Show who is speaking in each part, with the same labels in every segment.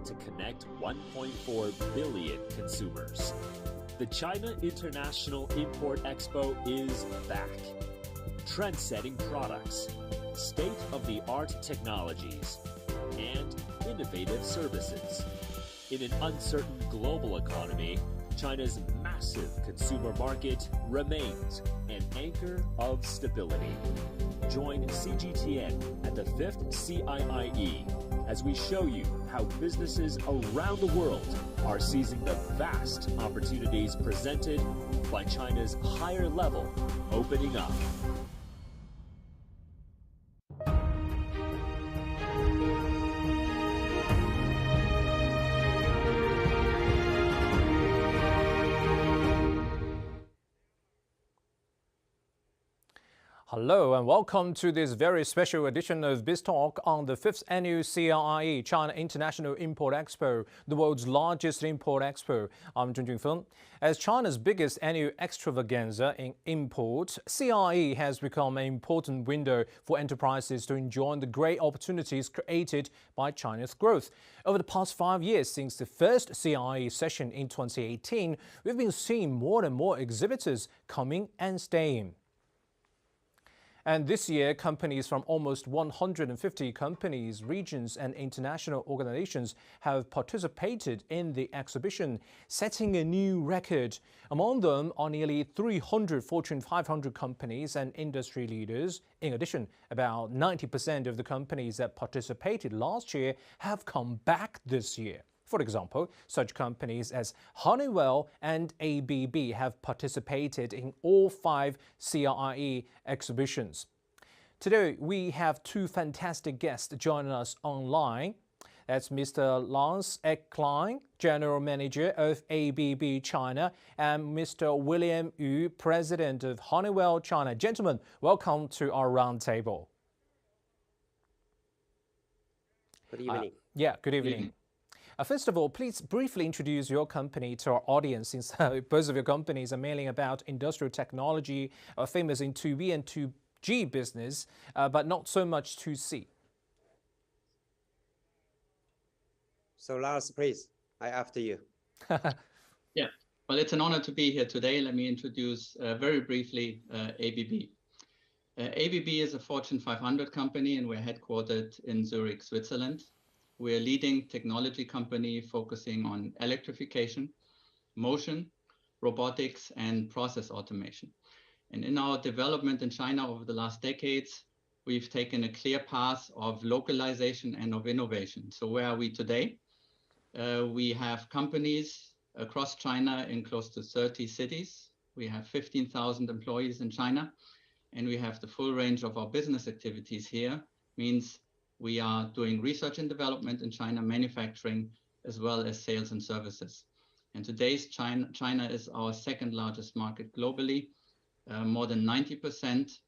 Speaker 1: to connect 1.4 billion consumers. The China International Import Expo is back. Trend-setting products, state-of-the-art technologies, and innovative services. In an uncertain global economy, China's massive consumer market remains an anchor of stability. Join CGTN at the 5th CIIE as we show you how businesses around the world are seizing the vast opportunities presented by China's higher level opening up.
Speaker 2: Hello and welcome to this very special edition of BizTalk on the 5th Annual CIIE, China International Import Expo, the world's largest import expo. I'm Zheng Junfeng. As China's biggest annual extravaganza in import, CIIE has become an important window for enterprises to enjoy the great opportunities created by China's growth. Over the past 5 years, since the first CIIE session in 2018, we've been seeing more and more exhibitors coming and staying. And this year, companies from almost 150 companies, regions and international organizations have participated in the exhibition, setting a new record. Among them are nearly 300 Fortune 500 companies and industry leaders. In addition, about 90% of the companies that participated last year have come back this year. For example, such companies as Honeywell and ABB have participated in all 5 CIIE exhibitions. Today, we have 2 fantastic guests joining us online. That's Mr. Lance Klein, General Manager of ABB China, and Mr. William Yu, President of Honeywell China. Gentlemen, welcome to our roundtable.
Speaker 3: Good evening.
Speaker 2: Good evening. First of all, please briefly introduce your company to our audience, since both of your companies are mainly about industrial technology, famous in 2B and 2G business, but not so much 2C.
Speaker 3: So Lars, please, after you.
Speaker 4: Yeah, well, it's an honor to be here today. Let me introduce very briefly ABB. ABB is a Fortune 500 company, and we're headquartered in Zurich, Switzerland. We're a leading technology company focusing on electrification, motion, robotics, and process automation. And in our development in China over the last decades, we've taken a clear path of localization and of innovation. So where are we today? We have companies across China in close to 30 cities. We have 15,000 employees in China, and we have the full range of our business activities here. Means we are doing research and development in China, manufacturing, as well as sales and services. And today's China is our second largest market globally. More than 90%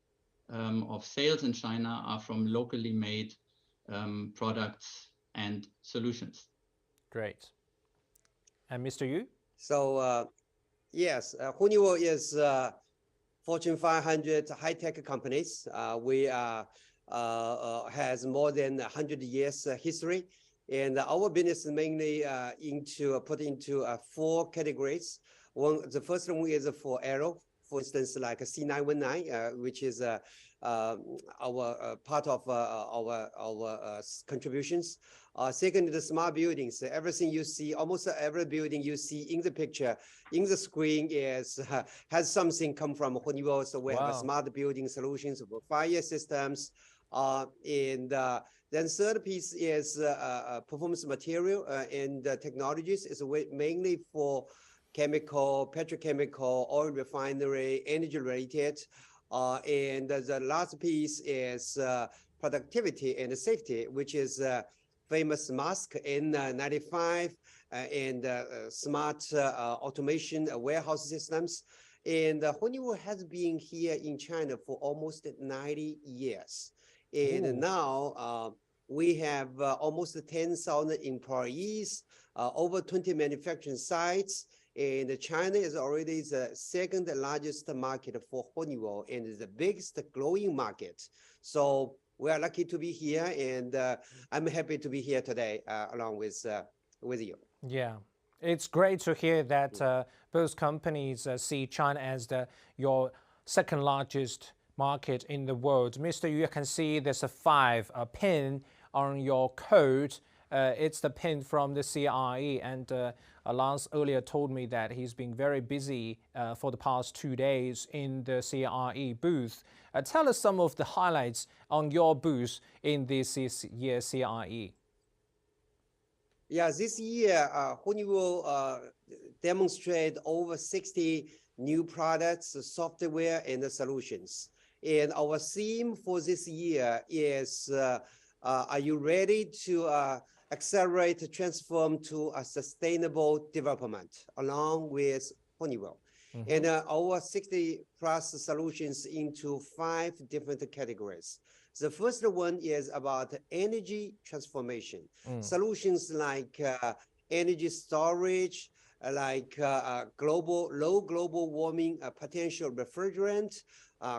Speaker 4: of sales in China are from locally made products and solutions.
Speaker 2: Great. And Mr. Yu?
Speaker 3: So, yes, Honeywell is Fortune 500 high-tech companies. We are has more than 100 years history, and our business is mainly put into 4 categories. The first one is for aero, for instance, like a C919, which is our part of our contributions. Second is the smart buildings. Everything you see, almost every building you see in the picture, in the screen has something come from Honeywell. So we have smart building solutions for fire systems. And then third piece is performance material and technologies. It's mainly for chemical, petrochemical, oil refinery, energy related. And the last piece is productivity and safety, which is famous mask N95 and smart automation warehouse systems. And Honeywell has been here in China for almost 90 years. And now we have almost 10,000 employees, over 20 manufacturing sites. And China is already the second largest market for Honeywell and is the biggest growing market. So we are lucky to be here, and I'm happy to be here today along with with you.
Speaker 2: Yeah, it's great to hear that both companies see China as your second largest market in the world. Mr. Yu, you can see there's a 5 pin on your coat. It's the pin from the CIIE, and Lance earlier told me that he's been very busy for the past 2 days in the CIIE booth. Tell us some of the highlights on your booth in this year's CIIE.
Speaker 3: Yeah, this year, Honeywell demonstrate over 60 new products, software, and solutions. And our theme for this year is, are you ready to accelerate, transform to a sustainable development along with Honeywell? And our 60 plus solutions into 5 different categories. The first one is about energy transformation. Solutions like energy storage, like low global warming potential refrigerant,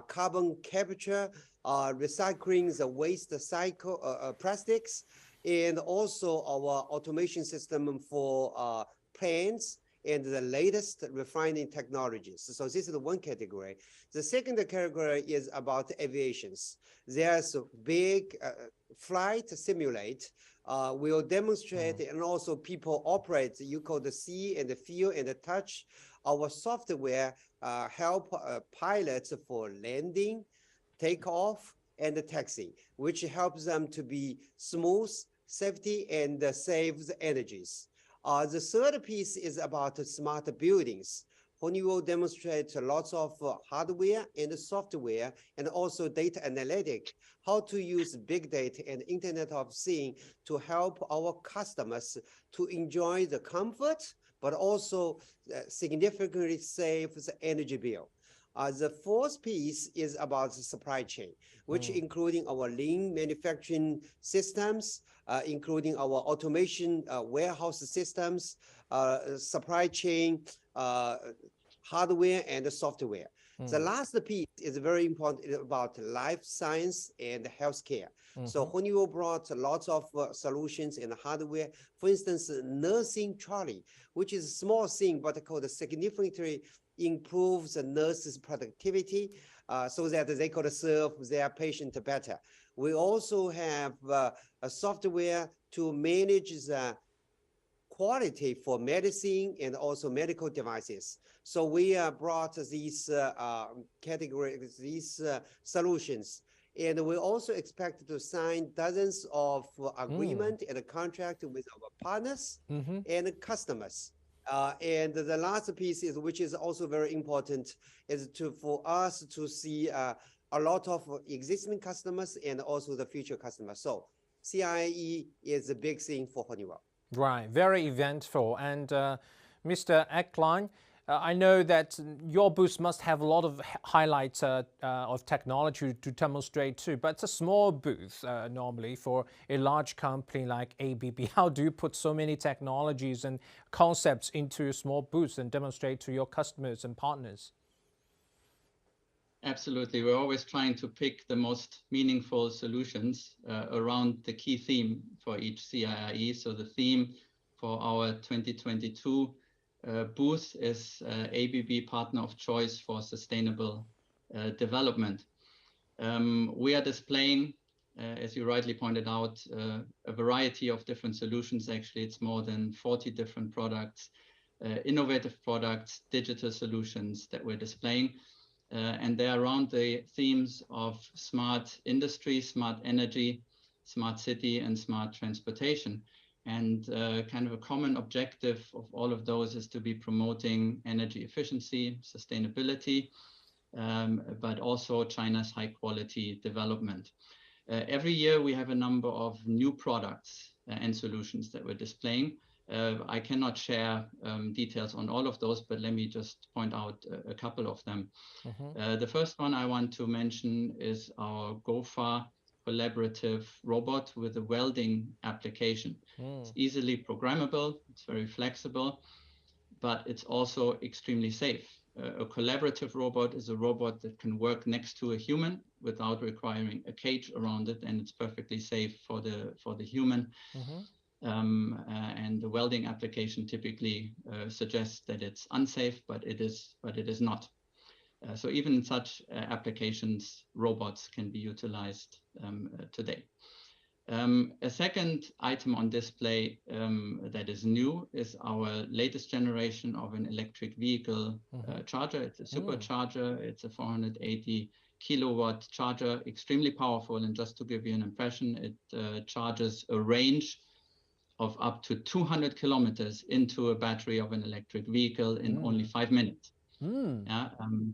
Speaker 3: carbon capture, recycling the waste cycle, plastics, and also our automation system for plants and the latest refining technologies. So this is the one category. The second category is about aviations. There's a big flight simulate. We'll demonstrate and also people operate, you call the see and the feel and the touch. Our software help pilots for landing, takeoff, and the taxi, which helps them to be smooth, safety, and saves energies. The third piece is about smart buildings. Honeywell demonstrates lots of hardware and software and also data analytics, how to use big data and Internet of Things to help our customers to enjoy the comfort, but also significantly save the energy bill. The fourth piece is about the supply chain, which including our lean manufacturing systems, including our automation warehouse systems, supply chain, hardware and software. The last piece is very important about life science and healthcare. So Honeywell brought lots of solutions and hardware. For instance, nursing trolley, which is a small thing, but called significantly improves the nurses' productivity so that they could serve their patient better. We also have a software to manage the quality for medicine and also medical devices. So we brought these categories, these solutions. And we also expect to sign dozens of agreement and a contract with our partners and customers. And the last piece is, which is also very important, is for us to see a lot of existing customers and also the future customers. So CIIE is a big thing for Honeywell.
Speaker 2: Right, very eventful. And Mr. Ecklein, I know that your booth must have a lot of highlights of technology to demonstrate too, but it's a small booth normally for a large company like ABB. How do you put so many technologies and concepts into a small booth and demonstrate to your customers and partners?
Speaker 4: Absolutely. We're always trying to pick the most meaningful solutions around the key theme for each CIIE. So the theme for our 2022 booth is ABB Partner of Choice for Sustainable Development. We are displaying, as you rightly pointed out, a variety of different solutions. Actually, it's more than 40 different products, innovative products, digital solutions that we're displaying. And they're around the themes of smart industry, smart energy, smart city, and smart transportation. And kind of a common objective of all of those is to be promoting energy efficiency, sustainability, but also China's high quality development. Every year we have a number of new products and solutions that we're displaying. I cannot share details on all of those, but let me just point out a couple of them. The first one I want to mention is our GOFA collaborative robot with a welding application. It's easily programmable, it's very flexible, but it's also extremely safe. A collaborative robot is a robot that can work next to a human without requiring a cage around it, and it's perfectly safe for the human. and the welding application typically suggests that it's unsafe, but it is not. So even in such applications, robots can be utilized today. A second item on display that is new is our latest generation of an electric vehicle charger. It's a supercharger. It's a 480 kilowatt charger, extremely powerful. And just to give you an impression, it charges a range of up to 200 kilometers into a battery of an electric vehicle in only 5 minutes. Yeah,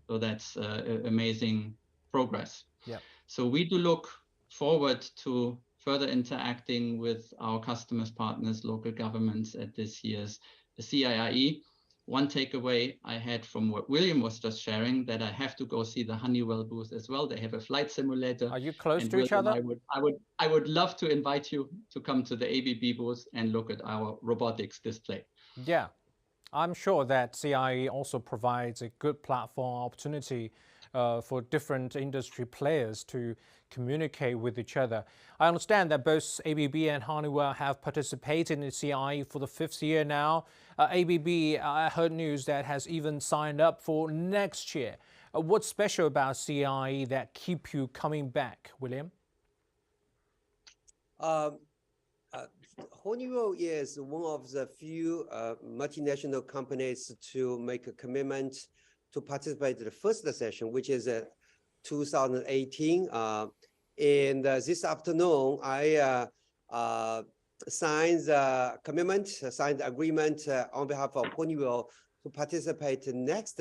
Speaker 4: so that's amazing progress.
Speaker 2: Yeah.
Speaker 4: So we do look forward to further interacting with our customers, partners, local governments at this year's CIIE. One takeaway I had from what William was just sharing, that I have to go see the Honeywell booth as well. They have a flight simulator.
Speaker 2: Are you close
Speaker 4: and
Speaker 2: to each other?
Speaker 4: I would love to invite you to come to the ABB booth and look at our robotics display.
Speaker 2: Yeah. I'm sure that CIIE also provides a good platform opportunity for different industry players to communicate with each other. I understand that both ABB and Honeywell have participated in CIIE for the 5th year now. ABB, I heard news that has even signed up for next year. What's special about CIIE that keep you coming back, William?
Speaker 3: Honeywell is one of the few multinational companies to make a commitment to participate in the first session, which is 2018. And this afternoon, I signed the commitment, signed the agreement on behalf of Honeywell to participate in next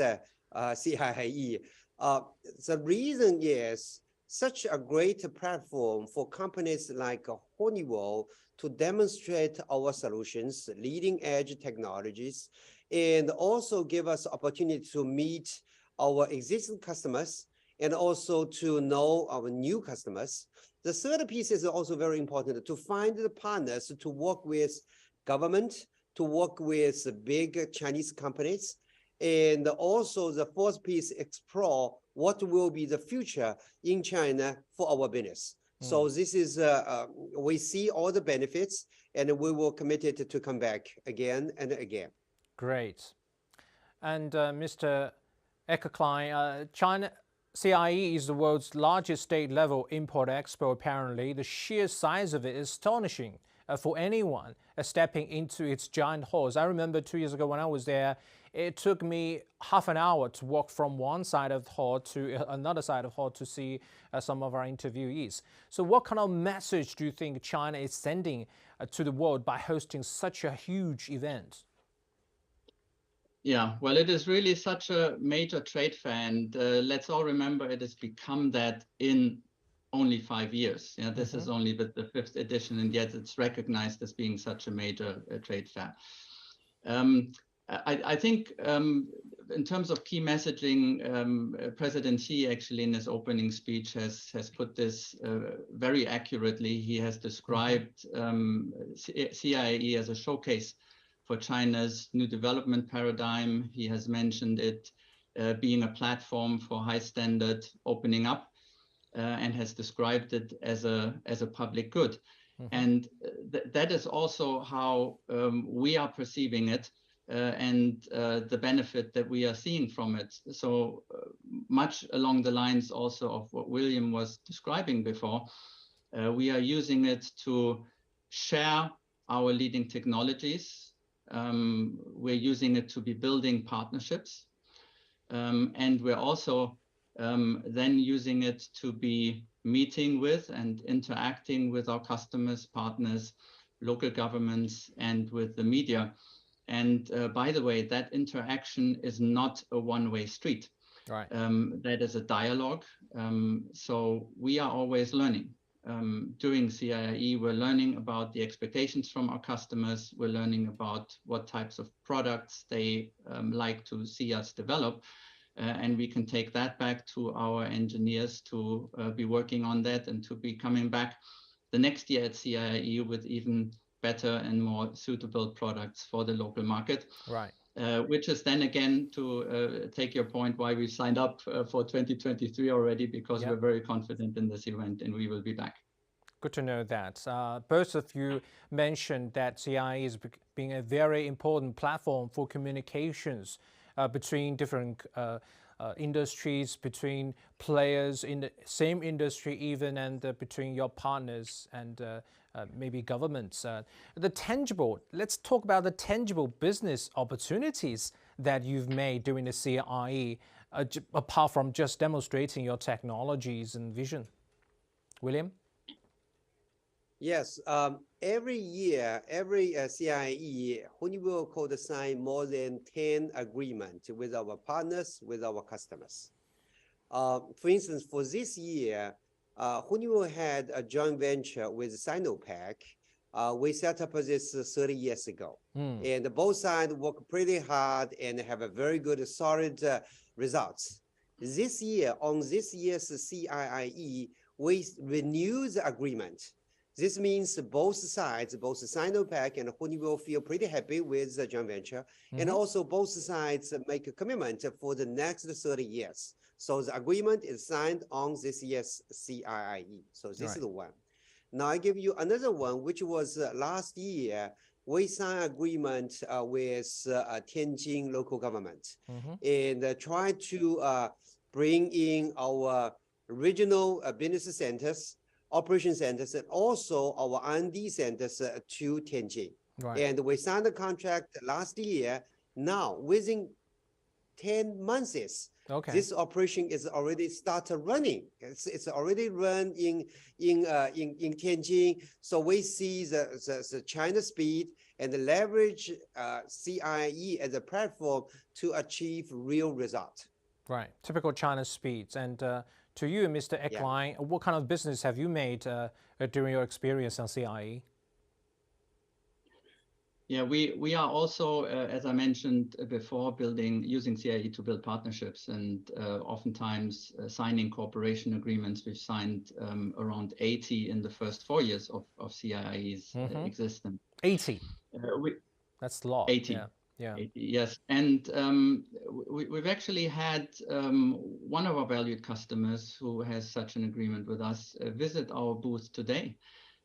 Speaker 3: CIIE. The reason is such a great platform for companies like Honeywell to demonstrate our solutions, leading edge technologies, and also give us opportunity to meet our existing customers and also to know our new customers. The third piece is also very important, to find the partners to work with government, to work with big Chinese companies, and also the fourth piece, explore what will be the future in China for our business. So this is, we see all the benefits, and we will commit it to come back again and again.
Speaker 2: Great. And Mr. Eckerklein, China CIIE is the world's largest state-level import expo, apparently. The sheer size of it is astonishing for anyone stepping into its giant halls. I remember 2 years ago when I was there, it took me half an hour to walk from one side of the hall to another side of the hall to see some of our interviewees. So what kind of message do you think China is sending to the world by hosting such a huge event?
Speaker 4: Yeah, well, it is really such a major trade fair, and let's all remember it has become that in only 5 years. Yeah, this is only the 5th edition, and yet it's recognized as being such a major trade fair. I think in terms of key messaging, President Xi actually in his opening speech has put this very accurately. He has described CIIE as a showcase for China's new development paradigm. He has mentioned it being a platform for high standard opening up, and has described it as a public good. And that is also how we are perceiving it. And the benefit that we are seeing from it. So much along the lines also of what William was describing before, we are using it to share our leading technologies. We're using it to be building partnerships. And we're also then using it to be meeting with and interacting with our customers, partners, local governments, and with the media. And by the way, that interaction is not a one-way street.
Speaker 2: Right.
Speaker 4: That is a dialogue. So we are always learning. During CIIE, we're learning about the expectations from our customers. We're learning about what types of products they like to see us develop. And we can take that back to our engineers to be working on that and to be coming back the next year at CIIE with even better and more suitable products for the local market.
Speaker 2: Right.
Speaker 4: Which is then again to take your point why we signed up for 2023 already, because we're very confident in this event and we will be back.
Speaker 2: Good to know that. Both of you mentioned that CIIE is being a very important platform for communications between different industries, between players in the same industry even, and between your partners and maybe governments. Let's talk about the tangible business opportunities that you've made during the CIIE, apart from just demonstrating your technologies and vision. William?
Speaker 3: Yes, every year, every CIIE, Honeywell could sign more than 10 agreements with our partners, with our customers. For instance, for this year, Honeywell had a joint venture with Sinopec. We set up this 30 years ago. And both sides work pretty hard and have a very good, solid results. This year, on this year's CIIE, we renew the agreement. This means both sides, both Sinopec and Honeywell, feel pretty happy with the joint venture. And also both sides make a commitment for the next 30 years. So the agreement is signed on this year's CIIE. So this is the one. Now I give you another one, which was last year. We signed agreement with Tianjin local government and try to bring in our regional business centers, operation centers, and also our R&D centers to Tianjin. And we signed the contract last year. Now, within 10 months, this operation is already started running. It's already run in Tianjin. So we see the China speed and leverage CIIE as a platform to achieve real results.
Speaker 2: Right, typical China speeds. And to you, Mr. Ecklein, what kind of business have you made during your experience on CIIE?
Speaker 4: Yeah, we are also, as I mentioned before, using CIIE to build partnerships and oftentimes signing cooperation agreements. We've signed around 80 in the first 4 years of CIIE's existence.
Speaker 2: 80? That's a lot.
Speaker 4: 80. Yeah. 80, yes. And we've actually had one of our valued customers who has such an agreement with us visit our booth today,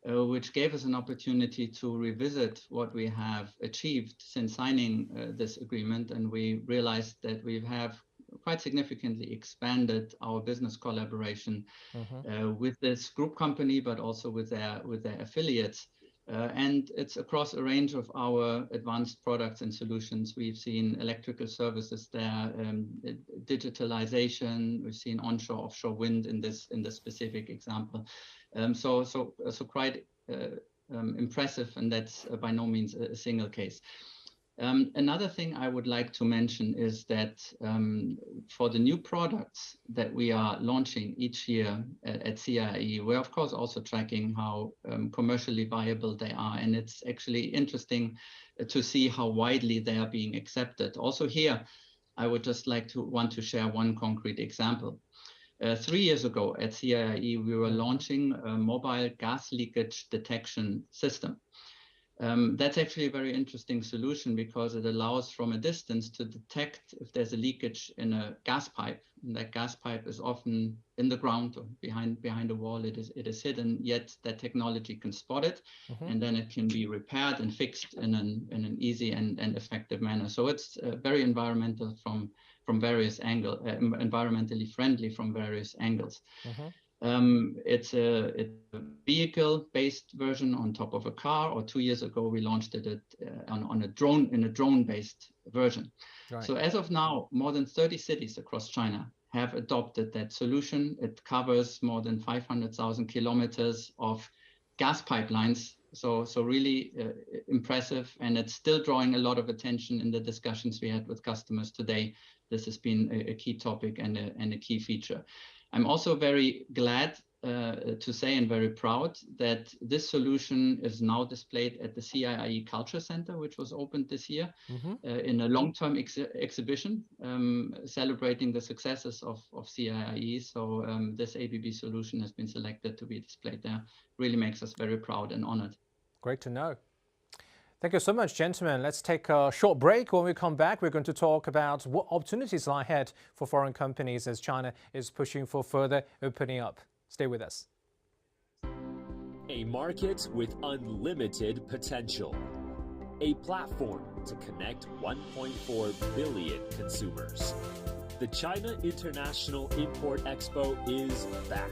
Speaker 4: which gave us an opportunity to revisit what we have achieved since signing this agreement. And we realized that we have quite significantly expanded our business collaboration with this group company, but also with their affiliates. And it's across a range of our advanced products and solutions. We've seen electrical services there, digitalization. We've seen onshore, offshore wind in this specific example. So quite impressive, and that's by no means a single case. Another thing I would like to mention is that for the new products that we are launching each year at CIIE, we're of course also tracking how commercially viable they are. And it's actually interesting to see how widely they are being accepted. Also here, I would just want to share one concrete example. 3 years ago at CIIE, we were launching a mobile gas leakage detection system. That's actually a very interesting solution because it allows from a distance to detect if there's a leakage in a gas pipe. And that gas pipe is often in the ground or behind a wall. It is hidden, yet that technology can spot it, and then it can be repaired and fixed in an easy and effective manner. So it's very environmental from various angles, environmentally friendly from various angles. It's a vehicle-based version on top of a car, or 2 years ago we launched it on a drone-based version. So as of now, more than 30 cities across China have adopted that solution. It covers more than 500,000 kilometers of gas pipelines. So really impressive, and it's still drawing a lot of attention in the discussions we had with customers today. This has been a key topic and a key feature. I'm also very glad to say and very proud that this solution is now displayed at the CIIE Culture Center, which was opened this year in a long-term exhibition celebrating the successes of CIIE. So this ABB solution has been selected to be displayed there. Really makes us very proud and honored.
Speaker 2: Great to know. Thank you so much, gentlemen. Let's take a short break. When we come back, we're going to talk about what opportunities lie ahead for foreign companies as China is pushing for further opening up. Stay with us.
Speaker 1: A market with unlimited potential. A platform to connect 1.4 billion consumers. The China International Import Expo is back.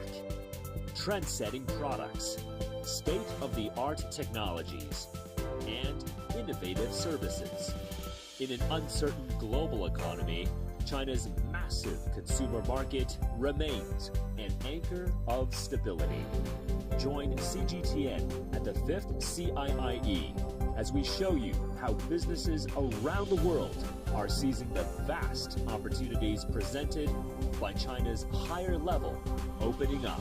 Speaker 1: Trend-setting products, state-of-the-art technologies, and innovative services. In an uncertain global economy, China's massive consumer market remains an anchor of stability. Join CGTN at the 5th CIIE as we show you how businesses around the world are seizing the vast opportunities presented by China's higher level opening up.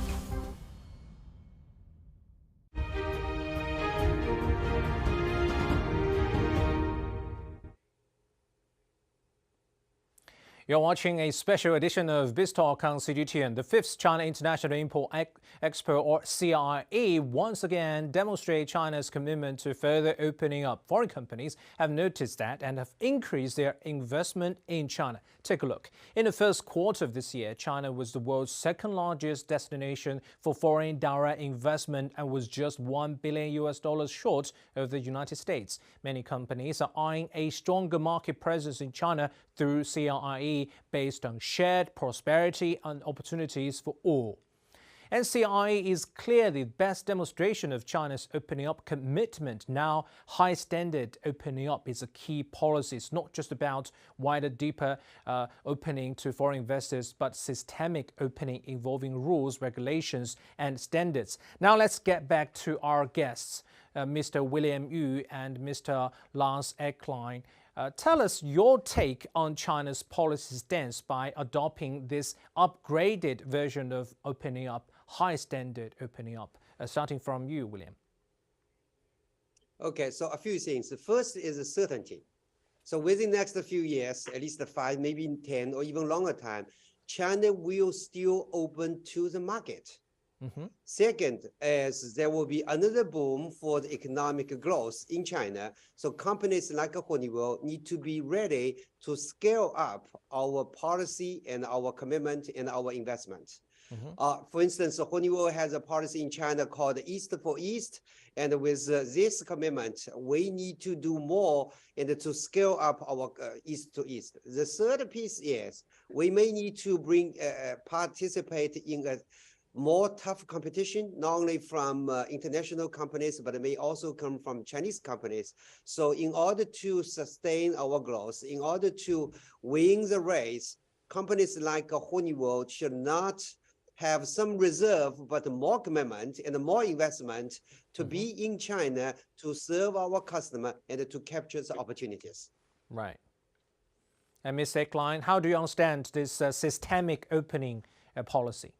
Speaker 2: You're watching a special edition of BizTalk on CGTN. The 5th China International Import Expo, or CIIE, once again demonstrates China's commitment to further opening up. Foreign companies have noticed that and have increased their investment in China. Take a look. In the first quarter of this year, China was the world's second largest destination for foreign direct investment and was just $1 billion short of the United States. Many companies are eyeing a stronger market presence in China through CIIE based on shared prosperity and opportunities for all. And CIIE is clearly the best demonstration of China's opening up commitment. Now, high standard opening up is a key policy. It's not just about wider, deeper opening to foreign investors, but systemic opening involving rules, regulations, and standards. Now, let's get back to our guests, Mr. William Yu and Mr. Lars Ecklein. Tell us your take on China's policy stance by adopting this upgraded version of opening up, high standard opening up. Starting from you, William.
Speaker 3: Okay, so a few things. The first is a certainty. So within the next few years, at least 5, maybe 10 or even longer time, China will still open to the market. Second, as there will be another boom for the economic growth in China, so companies like Honeywell need to be ready to scale up our policy and our commitment and our investment. For instance, Honeywell has a policy in China called East for East, and with this commitment, we need to do more and to scale up our East to East. The third piece is we may need to participate in a more tough competition, not only from international companies, but it may also come from Chinese companies. So in order to sustain our growth, in order to win the race, companies like Honeywell should not have some reserve, but more commitment and more investment to be in China to serve our customer and to capture the opportunities.
Speaker 2: Right. And Ms. Ecklein, how do you understand this systemic opening policy?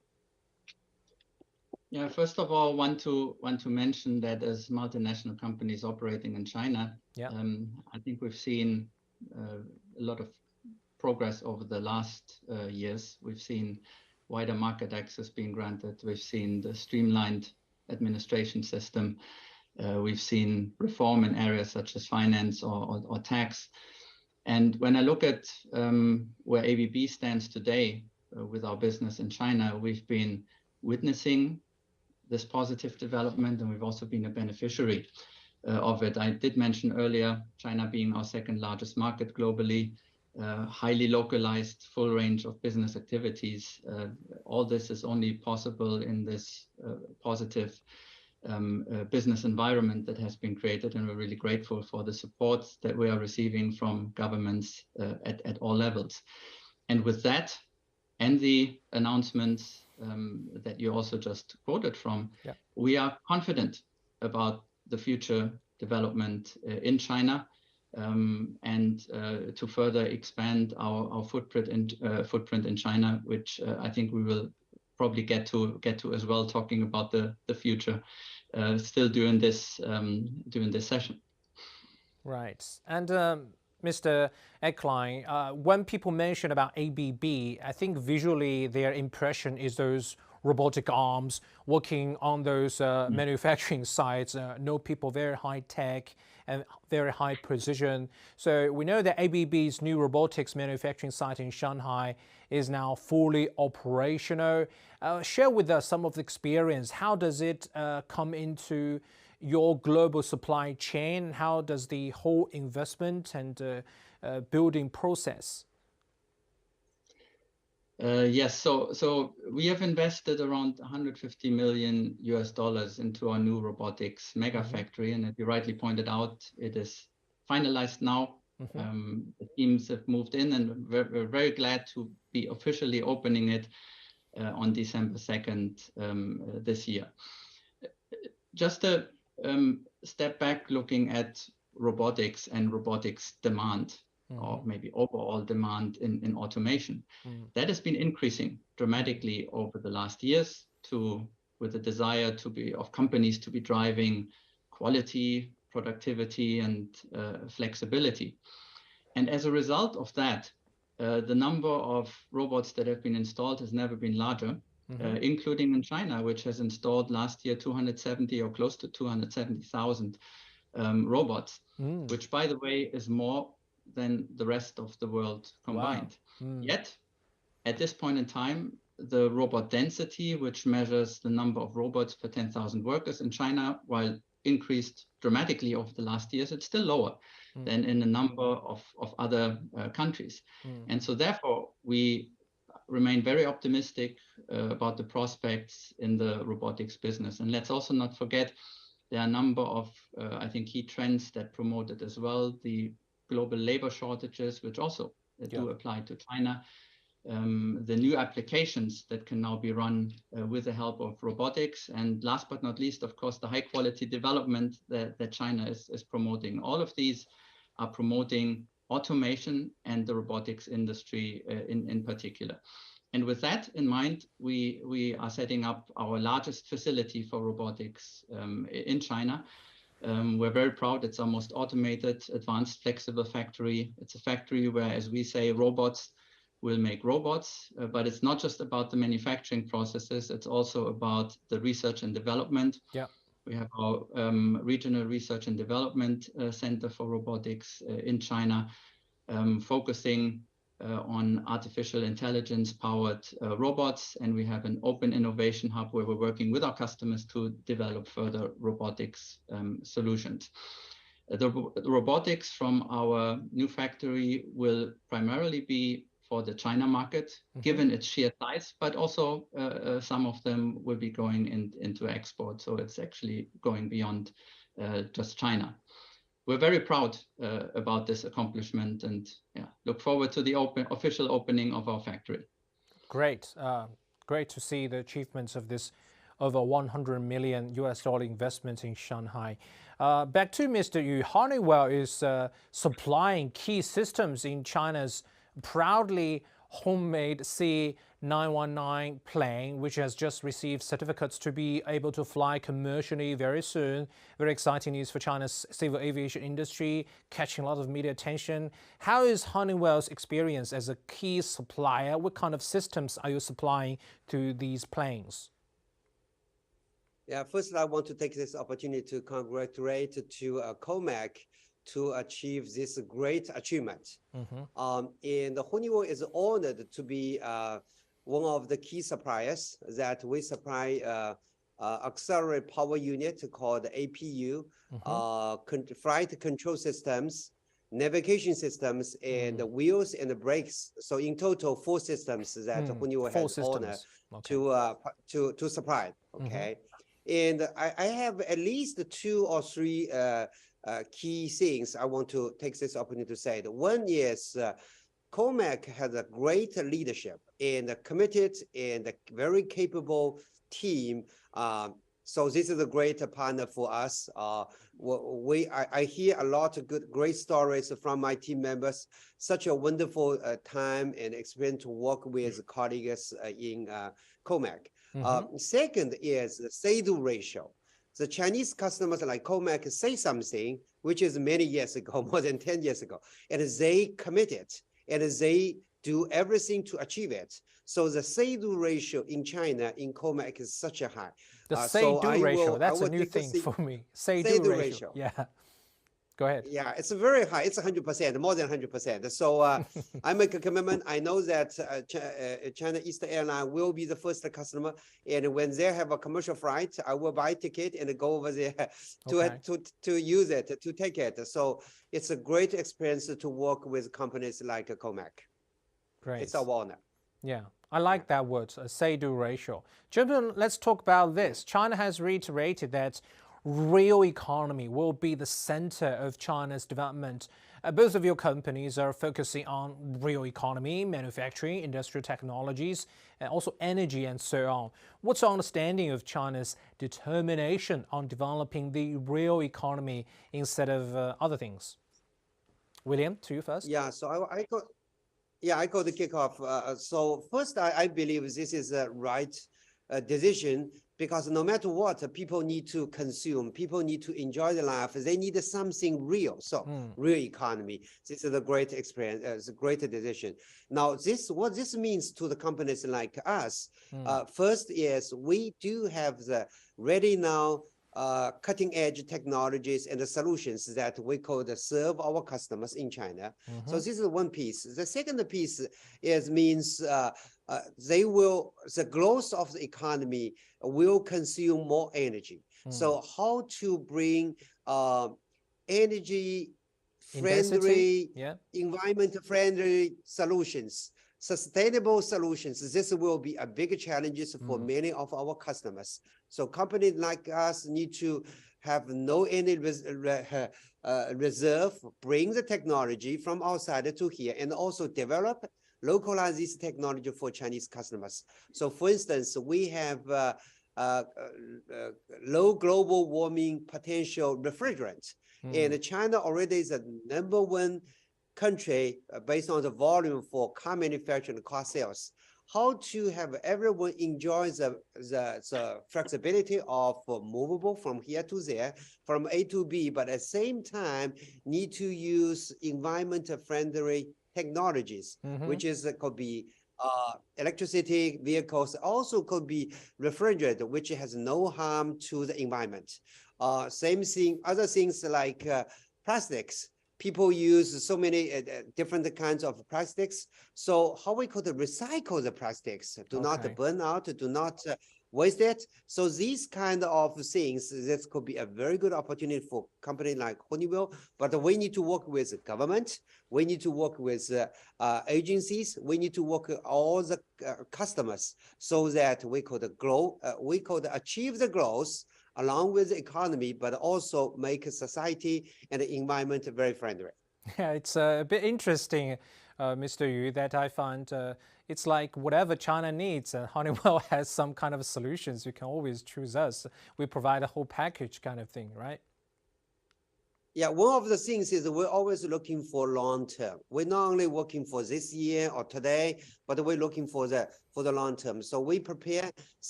Speaker 4: Yeah, first of all, want to mention that as multinational companies operating in China, I think we've seen a lot of progress over the last years. We've seen wider market access being granted. We've seen the streamlined administration system. We've seen reform in areas such as finance or tax. And when I look at where ABB stands today with our business in China, we've been witnessing this positive development, and we've also been a beneficiary of it. I did mention earlier China being our second largest market globally, highly localized, full range of business activities. All this is only possible in this positive business environment that has been created, and we're really grateful for the support that we are receiving from governments at all levels. And with that, and the announcements that you also just quoted from, we are confident about the future development in China and to further expand our footprint in China, which I think we will probably get to as well, talking about the future still during this session.
Speaker 2: Right. And Mr. Ecklein, when people mention about ABB, I think visually their impression is those robotic arms working on those manufacturing sites. No people, very high tech and very high precision. So we know that ABB's new robotics manufacturing site in Shanghai is now fully operational. Share with us some of the experience. How does it come into your global supply chain? How does the whole investment and building process?
Speaker 4: Yes, so we have invested around 150 million US dollars into our new robotics mega factory, and as you rightly pointed out, it is finalized now. The teams have moved in, and we're very glad to be officially opening it on December 2nd this year. Just a step back, looking at robotics and robotics demand, or maybe overall demand in automation. That has been increasing dramatically over the last years with the desire of companies to be driving quality, productivity, and flexibility. And as a result of that, the number of robots that have been installed has never been larger, including in China, which has installed last year 270 or close to 270,000 robots, which, by the way, is more than the rest of the world combined. Wow. Yet, at this point in time, the robot density, which measures the number of robots per 10,000 workers in China, while increased dramatically over the last years, it's still lower than in a number of other countries. And so therefore, we remain very optimistic about the prospects in the robotics business. And let's also not forget, there are a number of, I think, key trends that promote it as well. The global labor shortages, which also do apply to China. The new applications that can now be run with the help of robotics. And last but not least, of course, the high quality development that China is promoting. All of these are promoting automation and the robotics industry in particular. And with that in mind, we are setting up our largest facility for robotics in China. We're very proud. It's our most automated, advanced, flexible factory. It's a factory where, as we say, robots will make robots, but it's not just about the manufacturing processes. It's also about the research and development. Yeah. We have our regional research and development center for robotics in China, focusing on artificial intelligence powered robots. And we have an open innovation hub where we're working with our customers to develop further robotics solutions. The robotics from our new factory will primarily be for the China market, given its sheer size, but also some of them will be going into export. So it's actually going beyond just China. We're very proud about this accomplishment and look forward to the official opening of our factory.
Speaker 2: Great. Great to see the achievements of this over $100 million US investment in Shanghai. Back to Mr. Yu, Honeywell is supplying key systems in China's proudly homemade C919 plane, which has just received certificates to be able to fly commercially very soon. Very exciting news for China's civil aviation industry, catching a lot of media attention. How is Honeywell's experience as a key supplier? What kind of systems are you supplying to these planes?
Speaker 3: Yeah, first I want to take this opportunity to congratulate to COMAC to achieve this great achievement. And Honeywell is honored to be one of the key suppliers that we supply accelerated power unit called APU, flight control systems, navigation systems, and wheels and the brakes. So in total, 4 systems that Honeywell has honor to supply. Okay, and I have at least 2 or 3 key things I want to take this opportunity to say. One is COMAC has a great leadership and a committed and a very capable team. So this is a great partner for us. I hear a lot of great stories from my team members. Such a wonderful time and experience to work with colleagues in COMAC. Second is the say-do ratio. The Chinese customers like COMAC say something, which is many years ago, more than 10 years ago, and they committed and they do everything to achieve it. So the say-do ratio in China in COMAC is such a high.
Speaker 2: The say-do ratio, that's a new
Speaker 3: take
Speaker 2: thing for me. Say-do
Speaker 3: say-do
Speaker 2: ratio. Yeah. Go ahead.
Speaker 3: Yeah, it's very high. It's 100%, more than 100%. So I make a commitment. I know that China Eastern Airlines will be the first customer, and when they have a commercial flight, I will buy a ticket and go over there to use it, to take it. So it's a great experience to work with companies like COMAC.
Speaker 2: Great.
Speaker 3: It's a honor.
Speaker 2: Yeah, I like that word, a say-do ratio. Gentlemen, let's talk about this. China has reiterated that real economy will be the center of China's development. Both of your companies are focusing on real economy, manufacturing, industrial technologies, and also energy and so on. What's your understanding of China's determination on developing the real economy instead of other things? William, to you first.
Speaker 3: Yeah, so I go to kick off. So first, I believe this is the right decision, because no matter what, people need to consume, people need to enjoy their life, they need something real. So real economy, this is a great experience, it's a great decision. Now, what this means to the companies like us, first is we do have the ready now cutting edge technologies and the solutions that we could serve our customers in China. So this is one piece. The second piece means the growth of the economy will consume more energy. So how to bring energy friendly, environment friendly solutions, sustainable solutions. This will be a big challenge for many of our customers. So companies like us need to have no any reserve, bring the technology from outside to here, and also develop, localize this technology for Chinese customers. So for instance, we have low global warming potential refrigerant. And China already is the #1 country based on the volume for car manufacturing and car sales. How to have everyone enjoy the flexibility of movable from here to there, from A to B, but at the same time need to use environment-friendly technologies, which could be electricity vehicles, also could be refrigerator, which has no harm to the environment. Same thing, other things like plastics. People use so many different kinds of plastics. So how we could recycle the plastics, do not burn out, do not waste it. So these kind of things, this could be a very good opportunity for companies like Honeywell, but we need to work with government. We need to work with agencies. We need to work with all the customers so that we could grow, we could achieve the growth along with the economy, but also make society and the environment very friendly.
Speaker 2: Yeah, it's a bit interesting, Mr. Yu, that I find it's like whatever China needs, Honeywell has some kind of solutions. You can always choose us. We provide a whole package kind of thing, right?
Speaker 3: Yeah, one of the things is we're always looking for long term. We're not only working for this year or today, but we're looking for the long term. So we prepare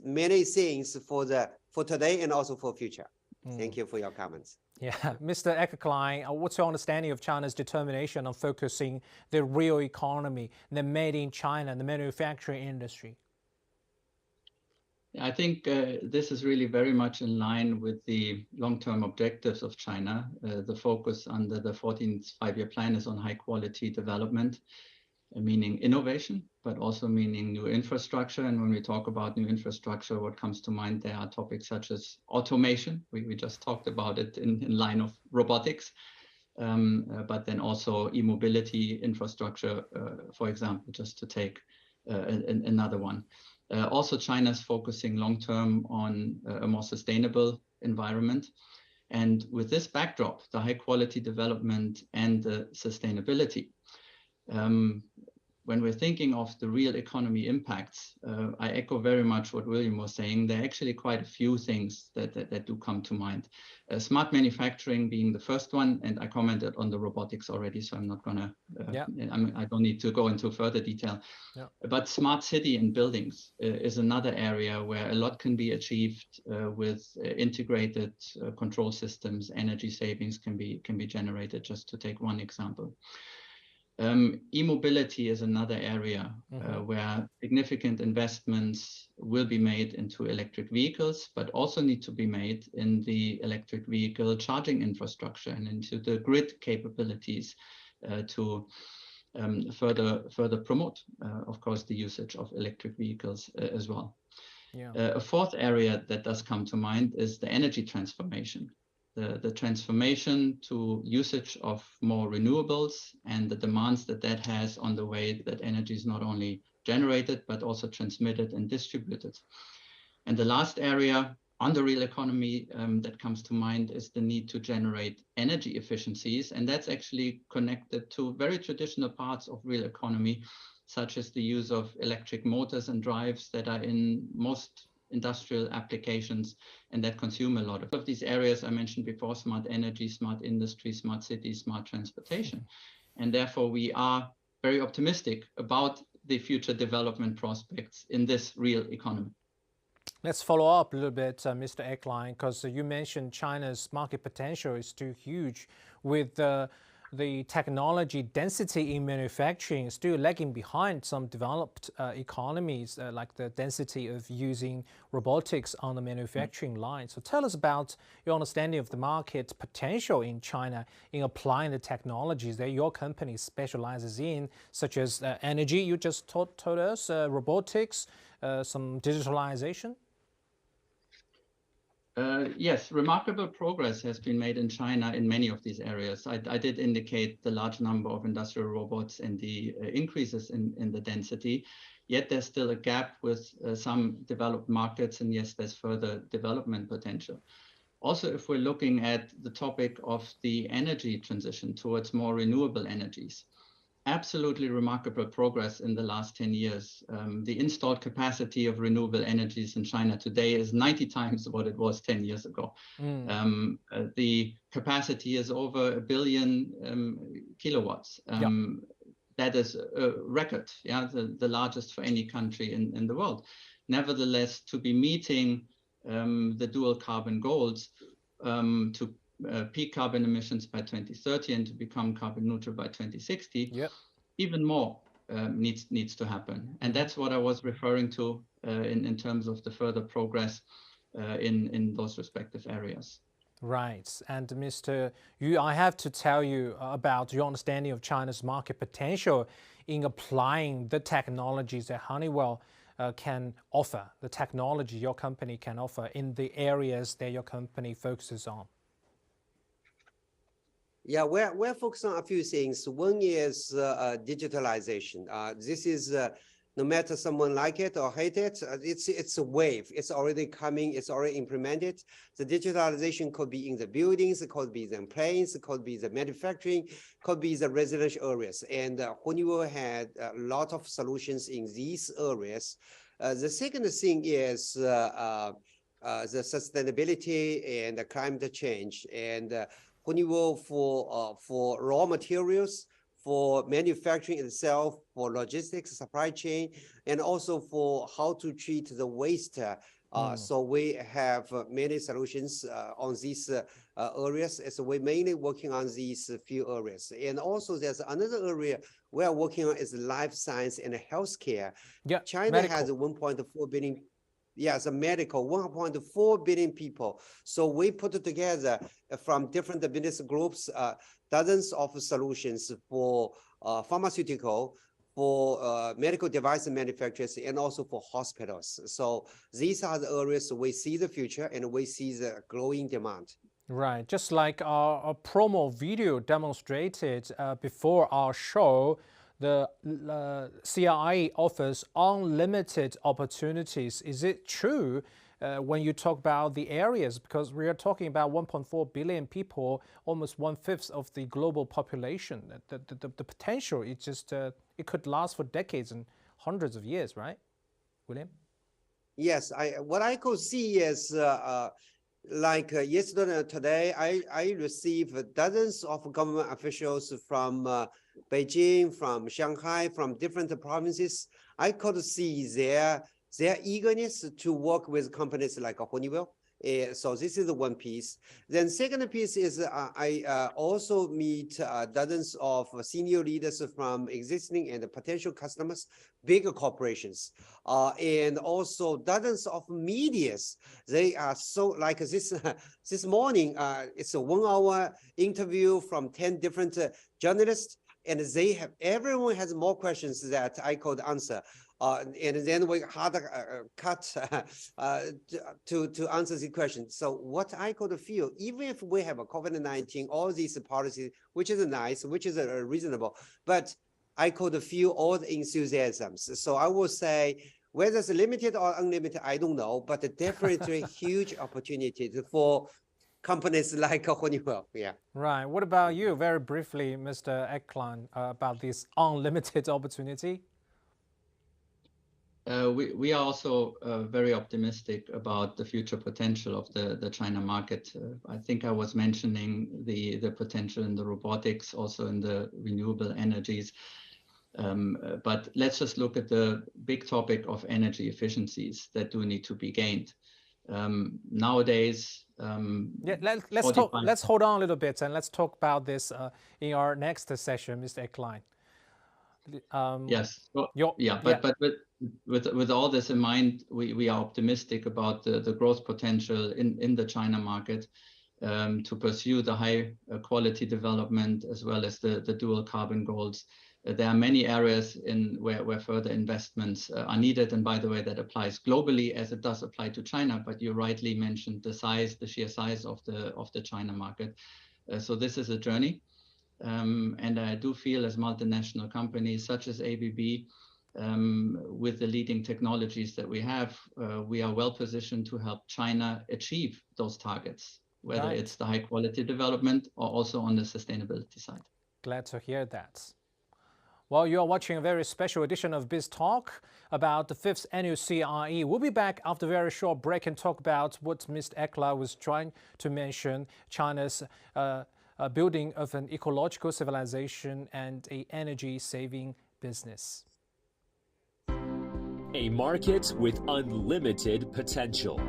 Speaker 3: many things for today and also for future. Thank you for your comments.
Speaker 2: Yeah, Mr. Eckerklein, what's your understanding of China's determination on focusing the real economy, the made in China, the manufacturing industry?
Speaker 4: I think this is really very much in line with the long-term objectives of China. The focus under the 14th five-year plan is on high-quality development, meaning innovation, but also meaning new infrastructure. And when we talk about new infrastructure, what comes to mind, there are topics such as automation. We just talked about it in line of robotics, but then also e-mobility infrastructure, for example, just to take another one. Also, China's focusing long-term on a more sustainable environment. And with this backdrop, the high-quality development and the sustainability, when we're thinking of the real economy impacts, I echo very much what William was saying. There are actually quite a few things that do come to mind. Smart manufacturing being the first one, and I commented on the robotics already, so I'm not gonna, I don't need to go into further detail. Yeah. But smart city and buildings is another area where a lot can be achieved with integrated control systems. Energy savings can be generated, just to take one example. E-mobility is another area where significant investments will be made into electric vehicles, but also need to be made in the electric vehicle charging infrastructure and into the grid capabilities to further promote, of course, the usage of electric vehicles as well.
Speaker 2: Yeah.
Speaker 4: A fourth area that does come to mind is the energy transformation. The transformation to usage of more renewables and the demands that that has on the way that energy is not only generated, but also transmitted and distributed. And the last area on the real economy that comes to mind is the need to generate energy efficiencies. And that's actually connected to very traditional parts of real economy, such as the use of electric motors and drives that are in most industrial applications and that consume a lot of these areas I mentioned before: smart energy, smart industry, smart cities, smart transportation. And therefore we are very optimistic about the future development prospects in this real economy.
Speaker 2: Let's follow up a little bit, Mr. Ecklein, because you mentioned China's market potential is too huge, with the technology density in manufacturing still lagging behind some developed economies, like the density of using robotics on the manufacturing line. So tell us about your understanding of the market potential in China in applying the technologies that your company specializes in, such as energy, you just told us, robotics, some digitalization.
Speaker 4: Yes, remarkable progress has been made in China in many of these areas. I did indicate the large number of industrial robots and the increases in the density, yet there's still a gap with some developed markets, and yes, there's further development potential. Also, if we're looking at the topic of the energy transition towards more renewable energies, absolutely remarkable progress in the last 10 years. The installed capacity of renewable energies in China today is 90 times what it was 10 years ago. The capacity is over 1 billion kilowatts. That is a record, the largest for any country in the world. Nevertheless, to be meeting the dual carbon goals, to peak carbon emissions by 2030 and to become carbon neutral by 2060, even more needs to happen. And that's what I was referring to in terms of the further progress in those respective areas.
Speaker 2: Right. And Mr. Yu, I have to tell you about your understanding of China's market potential in applying the technologies that Honeywell can offer, the technology your company can offer in the areas that your company focuses on.
Speaker 3: Yeah, we're focused on a few things. One is digitalization. This is no matter someone like it or hate it, it's a wave. It's already coming. It's already implemented. The digitalization could be in the buildings, it could be in planes, it could be the manufacturing, could be the residential areas. And Honeywell had a lot of solutions in these areas. The second thing is the sustainability and the climate change. And Honeywell for raw materials, for manufacturing itself, for logistics, supply chain, and also for how to treat the waste. So we have many solutions on these areas. So we're mainly working on these few areas. And also there's another area we are working on is life science and healthcare. China has 1.4 billion. Yes, a medical, 1.4 billion people. So we put it together from different business groups, dozens of solutions for pharmaceutical, for medical device manufacturers, and also for hospitals. So these are the areas we see the future and we see the growing demand.
Speaker 2: Right, just like our promo video demonstrated before our show, the CIIE offers unlimited opportunities. Is it true when you talk about the areas? Because we are talking about 1.4 billion people, almost 1/5 of the global population. The potential, it just it could last for decades and hundreds of years, right, William?
Speaker 3: Yes, what I could see is like yesterday and today, I received dozens of government officials from Beijing, from Shanghai, from different provinces. I could see their eagerness to work with companies like Honeywell So this is the one piece. Then second piece is I also meet dozens of senior leaders from existing and potential customers, bigger corporations, and also dozens of medias. They are so like this morning. It's a 1 hour interview from 10 different journalists, and everyone has more questions that I could answer. And then we had cut to answer the question. So what I could feel, even if we have a COVID-19, all these policies, which is nice, which is reasonable, but I could feel all the enthusiasms. So I would say, whether it's limited or unlimited, I don't know, but definitely huge opportunity for companies like Honeywell. Yeah.
Speaker 2: Right. What about you, very briefly, Mr. Eklan, about this unlimited opportunity?
Speaker 4: We are also very optimistic about the future potential of the China market. I think I was mentioning the potential in the robotics, also in the renewable energies. But let's just look at the big topic of energy efficiencies that do need to be gained. Nowadays,
Speaker 2: yeah, let's hold on a little bit and let's talk about this in our next session, Mr. Eklan.
Speaker 4: Yes. Well, but with all this in mind, we are optimistic about the growth potential in the China market to pursue the high quality development as well as the dual carbon goals. There are many areas where further investments are needed, and by the way, that applies globally as it does apply to China. But you rightly mentioned the sheer size of the China market. So this is a journey. And I do feel as multinational companies such as ABB, with the leading technologies that we have, we are well positioned to help China achieve those targets, whether it's the high quality development or also on the sustainability side.
Speaker 2: Glad to hear that. Well, you are watching a very special edition of Biz Talk about the 5th annual CIIE. We'll be back after a very short break and talk about what Mr. Eklan was trying to mention, China's building of an ecological civilization and an energy-saving business.
Speaker 1: A market with unlimited potential.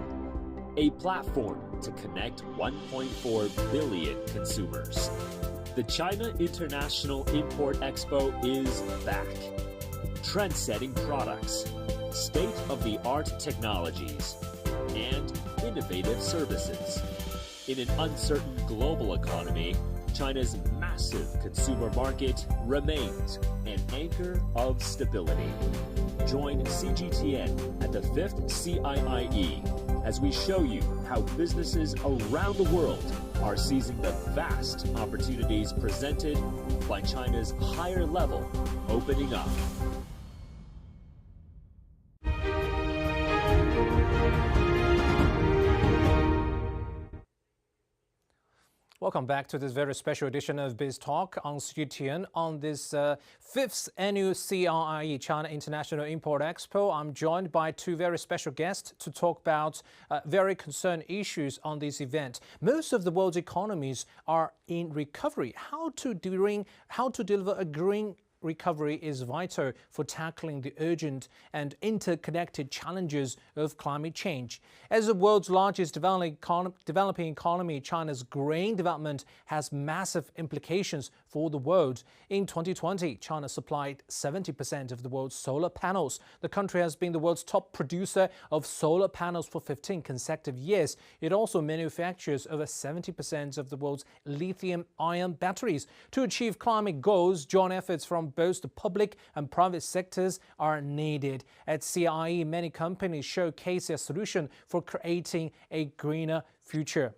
Speaker 1: A platform to connect 1.4 billion consumers. The China International Import Expo is back. Trend-setting products, state-of-the-art technologies, and innovative services. In an uncertain global economy, China's massive consumer market remains an anchor of stability. Join CGTN at the 5th CIIE as we show you how businesses around the world are seizing the vast opportunities presented by China's higher level opening up.
Speaker 2: Welcome back to this very special edition of Biz Talk on CGTN on this 5th annual CIIE, China International Import Expo. I'm joined by two very special guests to talk about very concerned issues on this event. Most of the world's economies are in recovery. How to deliver a green recovery is vital for tackling the urgent and interconnected challenges of climate change. As the world's largest developing economy, China's green development has massive implications for the world. In 2020, China supplied 70% of the world's solar panels. The country has been the world's top producer of solar panels for 15 consecutive years. It also manufactures over 70% of the world's lithium-ion batteries. To achieve climate goals, joint efforts from both the public and private sectors are needed. At CIIE, many companies showcase their solution for creating a greener future.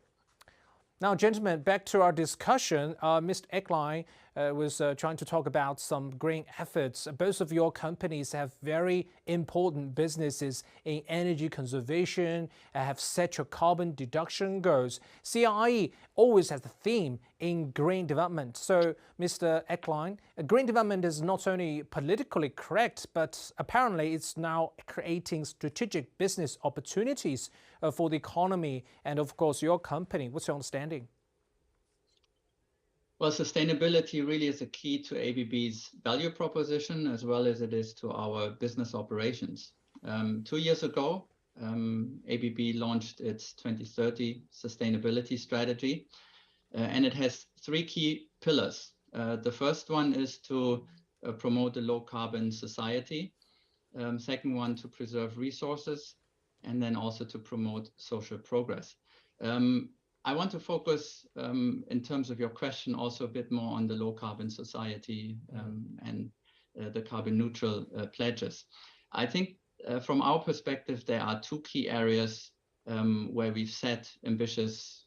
Speaker 2: Now, gentlemen, back to our discussion. Mr. Eklan was trying to talk about some green efforts. Both of your companies have very important businesses in energy conservation, have set your carbon deduction goals. CIIE always has a theme in green development. So, Mr. Eklan, green development is not only politically correct, but apparently it's now creating strategic business opportunities for the economy and, of course, your company. What's your understanding?
Speaker 4: Well, sustainability really is a key to ABB's value proposition as well as it is to our business operations. 2 years ago, ABB launched its 2030 sustainability strategy, and it has three key pillars. The first one is to promote a low carbon society. Second one, to preserve resources, and then also to promote social progress. I want to focus in terms of your question also a bit more on the low carbon society and the carbon neutral pledges. I think from our perspective, there are two key areas where we've set ambitious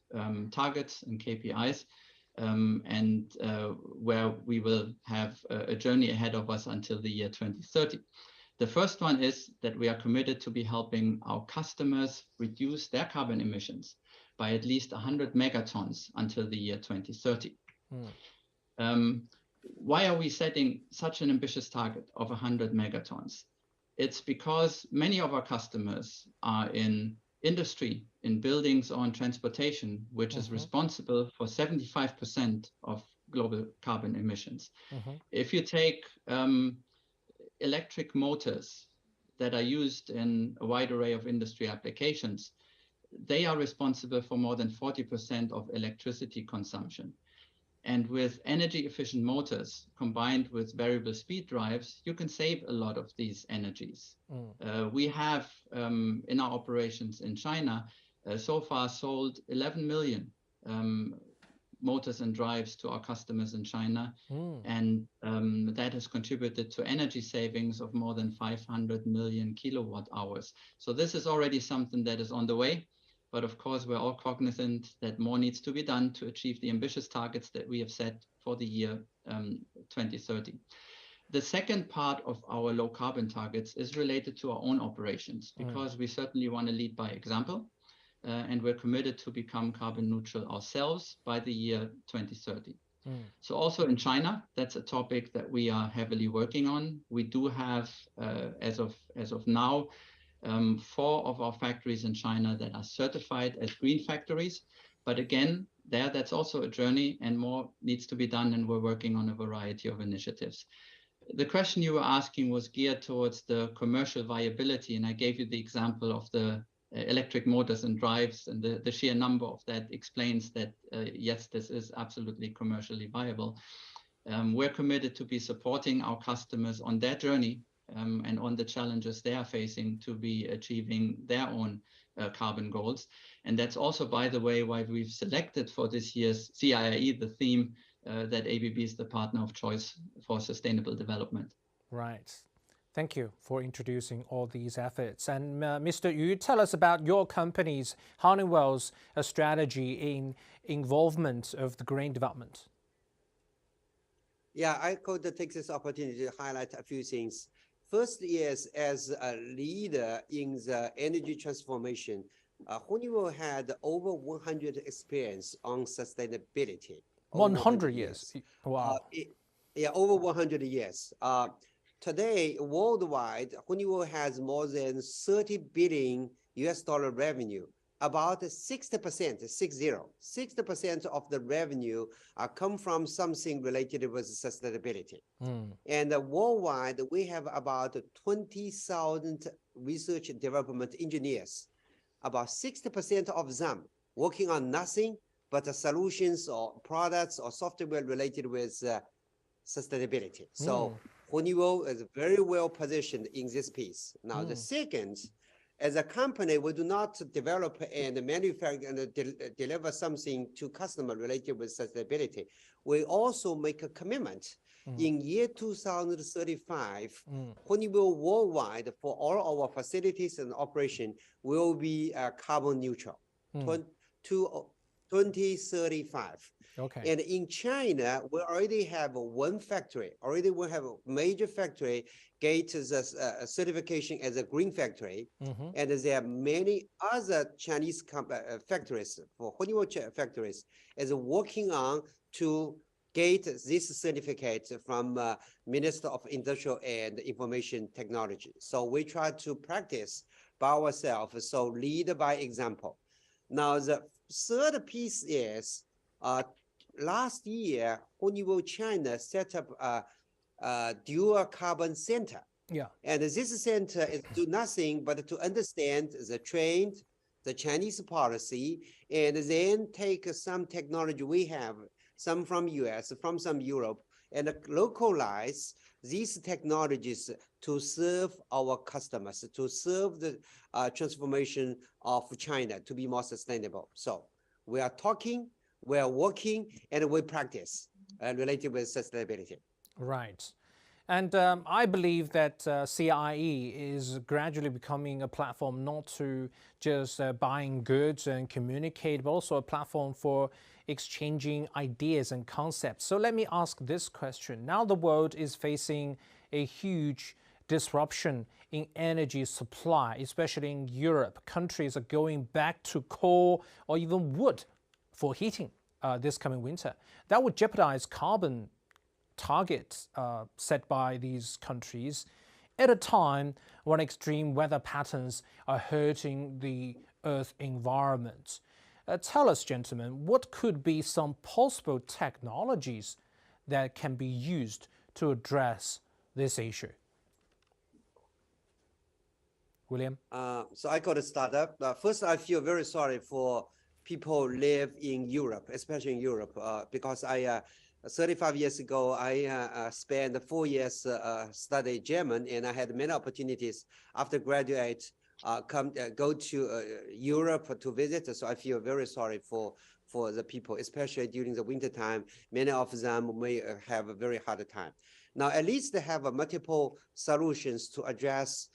Speaker 4: targets and KPIs, and where we will have a journey ahead of us until the year 2030. The first one is that we are committed to be helping our customers reduce their carbon emissions by at least 100 megatons until the year 2030. Why are we setting such an ambitious target of 100 megatons? It's because many of our customers are in industry, in buildings, or in transportation, which is responsible for 75% of global carbon emissions. If you take electric motors that are used in a wide array of industry applications, they are responsible for more than 40% of electricity consumption. And with energy efficient motors combined with variable speed drives, you can save a lot of these energies. We have in our operations in China so far sold 11 million motors and drives to our customers in China, and that has contributed to energy savings of more than 500 million kilowatt hours. So this is already something that is on the way, but of course we're all cognizant that more needs to be done to achieve the ambitious targets that we have set for the year 2030. The second part of our low carbon targets is related to our own operations, because we certainly want to lead by example. And we're committed to become carbon neutral ourselves by the year 2030. So also in China, that's a topic that we are heavily working on. We do have, as of now, 4 of our factories in China that are certified as green factories. But again, that's also a journey, and more needs to be done, and we're working on a variety of initiatives. The question you were asking was geared towards the commercial viability, and I gave you the example of the electric motors and drives, and the sheer number of that explains that yes, this is absolutely commercially viable. We're committed to be supporting our customers on their journey and on the challenges they are facing to be achieving their own carbon goals. And that's also, by the way, why we've selected for this year's CIIE the theme that ABB is the partner of choice for sustainable development.
Speaker 2: Right. Thank you for introducing all these efforts. And Mr. Yu, tell us about your company's, Honeywell's strategy in involvement of the green development.
Speaker 3: Yeah, I could take this opportunity to highlight a few things. First is, as a leader in the energy transformation, Honeywell had over 100 experience on sustainability.
Speaker 2: 100 years. Wow.
Speaker 3: Yeah, over 100 years. Today, worldwide, Honeywell has more than $30 billion revenue. About 60%, 60% of the revenue come from something related with sustainability. And worldwide, we have about 20,000 research and development engineers. About 60% of them working on nothing but solutions or products or software related with sustainability. So Honeywell is very well positioned in this piece. Now, the second, as a company, we do not develop and manufacture and deliver something to customer related with sustainability. We also make a commitment. In year 2035, Honeywell worldwide, for all our facilities and operation, will be carbon neutral. 2035.
Speaker 2: Okay.
Speaker 3: And in China, we already have one factory. Already we have a major factory get the certification as a green factory. And there are many other Chinese factories, for Honeywell factories, is working on to get this certificate from Minister of Industrial and Information Technology. So we try to practice by ourselves, so lead by example. Now, the third piece is last year, Honeywell China set up a dual carbon center
Speaker 2: Yeah.
Speaker 3: And this center is do nothing but to understand the trend, the Chinese policy, and then take some technology we have, some from US, from some Europe, and localize these technologies to serve our customers, to serve the transformation of China to be more sustainable. So we are talking, we are working, and we practice related with sustainability.
Speaker 2: Right. And I believe that CIIE is gradually becoming a platform not to just buying goods and communicate, but also a platform for exchanging ideas and concepts. So let me ask this question. Now the world is facing a huge disruption in energy supply, especially in Europe. Countries are going back to coal or even wood for heating this coming winter. That would jeopardize carbon targets set by these countries at a time when extreme weather patterns are hurting the Earth environment. Tell us, gentlemen, what could be some possible technologies that can be used to address this issue? William?
Speaker 3: So I got a startup. First, I feel very sorry for people live in Europe, especially in Europe, because 35 years ago, I spent 4 years study German, and I had many opportunities after graduate go to Europe to visit. So I feel very sorry for the people, especially during the winter time. Many of them may have a very hard time. Now, at least they have multiple solutions to address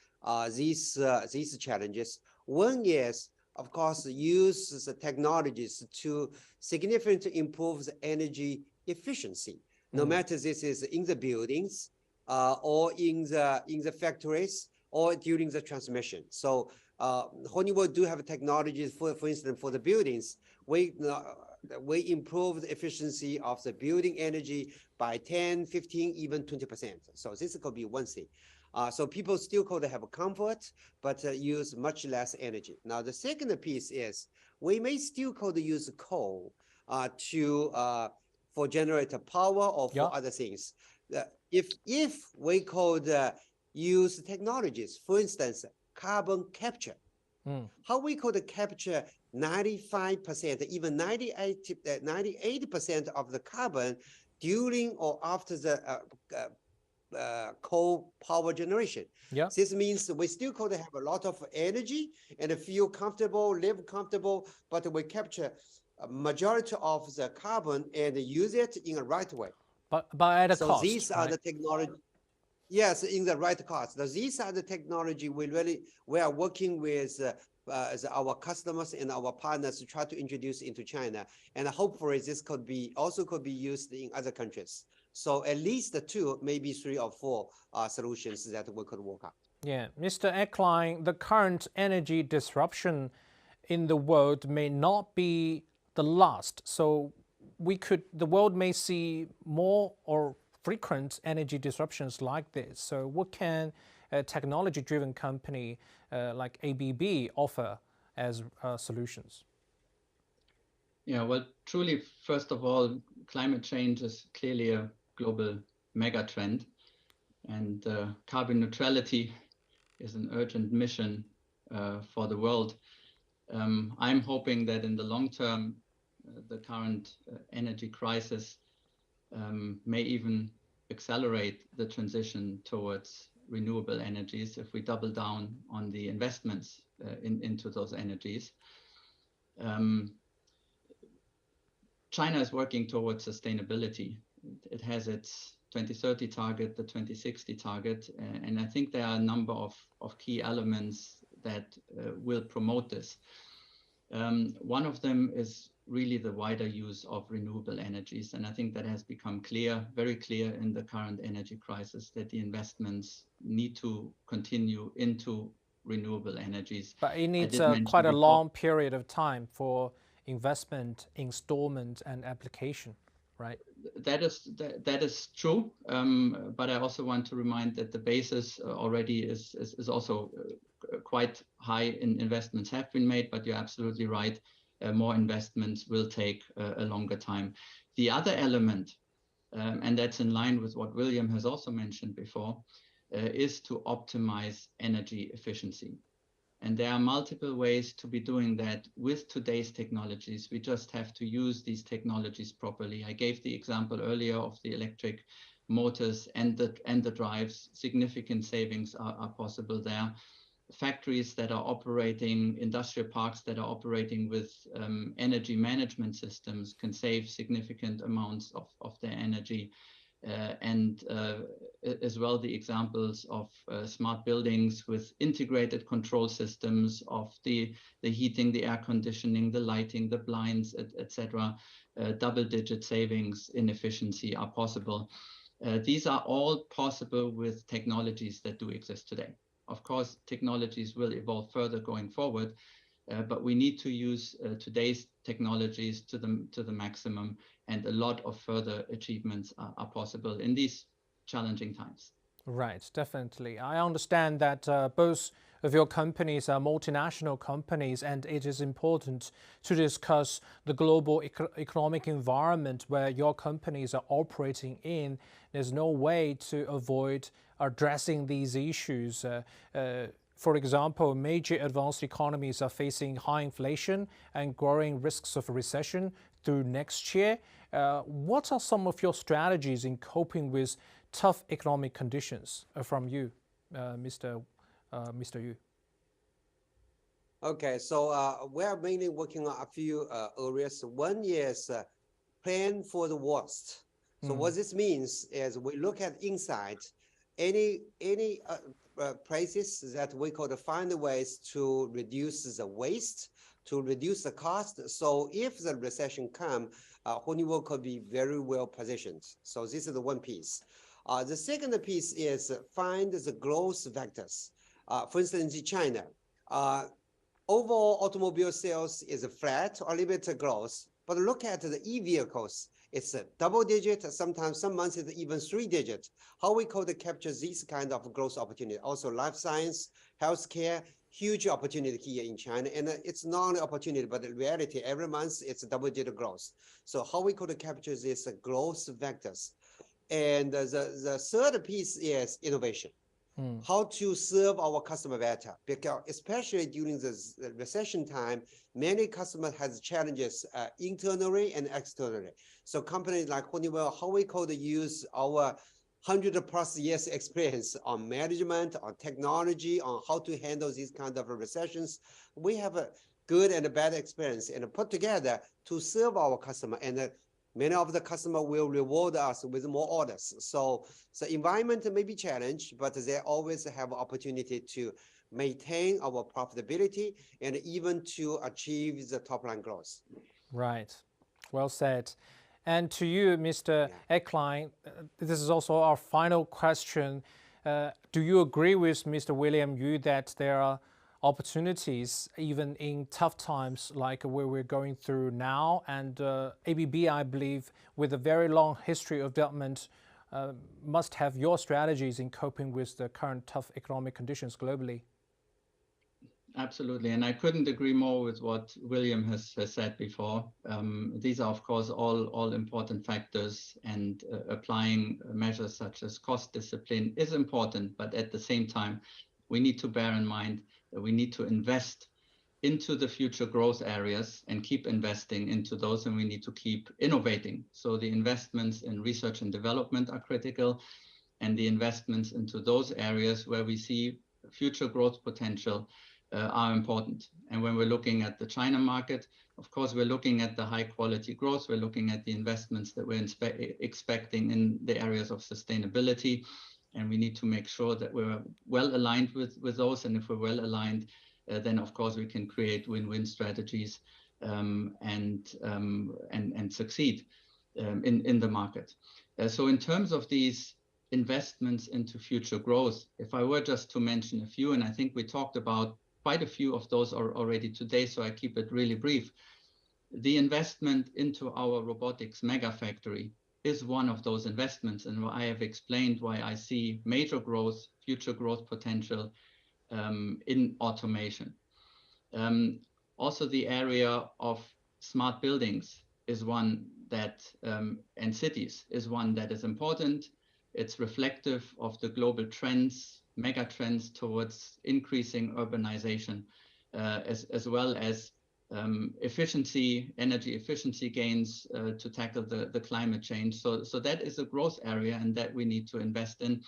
Speaker 3: these challenges. One is, of course, use the technologies to significantly improve the energy efficiency, no matter this is in the buildings or in the factories or during the transmission. So Honeywell do have technologies for instance, for the buildings. We improve the efficiency of the building energy by 10, 15, even 20%. So this could be one thing. So people still could have comfort, but use much less energy. Now, the second piece is we may still could use coal for generator power or for other things. If we could use technologies, for instance, carbon capture, how we could capture 95%, even 98% of the carbon during or after the coal power generation. This means we still could have a lot of energy and feel comfortable, live comfortable, but we capture a majority of the carbon and use it in a right way.
Speaker 2: But at a cost.
Speaker 3: So these are the technology. Yes, in the right cost. These are the technology we are working with our customers and our partners to try to introduce into China, and hopefully this could be used in other countries. So at least 2, maybe 3 or 4 solutions that we could work on.
Speaker 2: Yeah, Mr. Ecklein, the current energy disruption in the world may not be the last. So the world may see more or frequent energy disruptions like this. So what can a technology-driven company like ABB offer as solutions?
Speaker 4: Yeah, well, truly, first of all, climate change is clearly a global mega trend, and carbon neutrality is an urgent mission for the world. I'm hoping that in the long term, the current energy crisis may even accelerate the transition towards renewable energies if we double down on the investments into those energies. China is working towards sustainability. It has its 2030 target, the 2060 target, and I think there are a number of key elements that will promote this. One of them is really the wider use of renewable energies, and I think that has become very clear in the current energy crisis, that the investments need to continue into renewable energies.
Speaker 2: But it needs quite a long period of time for investment, installment, and application, right?
Speaker 4: That is true, but I also want to remind that the basis already is also quite high. In investments have been made, but you're absolutely right. More investments will take a longer time. The other element, and that's in line with what William has also mentioned before, is to optimize energy efficiency. And there are multiple ways to be doing that with today's technologies. We just have to use these technologies properly. I gave the example earlier of the electric motors and the drives. Significant savings are possible there. Factories that are operating, industrial parks that are operating with energy management systems can save significant amounts of their energy. And as well, the examples of smart buildings with integrated control systems of the heating, the air conditioning, the lighting, the blinds, etc. Double-digit savings in efficiency are possible. These are all possible with technologies that do exist today. Of course, technologies will evolve further going forward, but we need to use today's technologies to the maximum, and a lot of further achievements are possible in these challenging times.
Speaker 2: Right, definitely. I understand that both of your companies are multinational companies, and it is important to discuss the global economic environment where your companies are operating in. There's no way to avoid addressing these issues. For example, major advanced economies are facing high inflation and growing risks of recession through next year. What are some of your strategies in coping with tough economic conditions from you, Mr. Yu?
Speaker 3: Okay, so we are mainly working on a few areas. One is plan for the worst. So what this means is we look at inside any places that we could find ways to reduce the waste, to reduce the cost. So if the recession comes, Honeywell could be very well positioned. So this is the one piece. The second piece is find the growth vectors. For instance, in China, overall automobile sales is flat or a little bit growth, but look at the e-vehicles. It's a double digit, sometimes some months it's even 3 digit. How we could capture this kind of growth opportunity. Also life science, healthcare, huge opportunity here in China. And it's not only opportunity, but in reality, every month it's a double digit growth. So how we could capture these growth vectors. And the third piece is innovation. How to serve our customer better, because especially during this recession time, many customers has challenges internally and externally. So companies like Honeywell, how we could use our 100+ years experience on management, on technology, on how to handle these kind of recessions. We have a good and a bad experience and put together to serve our customer, and many of the customers will reward us with more orders. So the environment may be challenged, but they always have opportunity to maintain our profitability and even to achieve the top line growth.
Speaker 2: Right. Well said. And to you, Mr. Ecklein, this is also our final question. Do you agree with Mr. William Yu that there are opportunities even in tough times like where we're going through now? And ABB, I believe, with a very long history of development, must have your strategies in coping with the current tough economic conditions globally.
Speaker 4: Absolutely, and I couldn't agree more with what William has said before. These are, of course, all important factors, and applying measures such as cost discipline is important, but at the same time, we need to bear in mind that we need to invest into the future growth areas and keep investing into those, and we need to keep innovating. So the investments in research and development are critical, and the investments into those areas where we see future growth potential are important. And when we're looking at the China market, of course, we're looking at the high quality growth. We're looking at the investments that we're expecting in the areas of sustainability. And we need to make sure that we're well aligned with those. And if we're well aligned, then of course we can create win-win strategies and succeed in the market. So in terms of these investments into future growth, if I were just to mention a few, and I think we talked about quite a few of those already today, so I keep it really brief. The investment into our robotics mega factory is one of those investments, and I have explained why I see major growth, future growth potential in automation. Also, the area of smart buildings is one that, and cities is one that is important. It's reflective of the global trends, mega trends towards increasing urbanization, as well as energy efficiency gains to tackle the climate change. So that is a growth area, and that we need to invest in.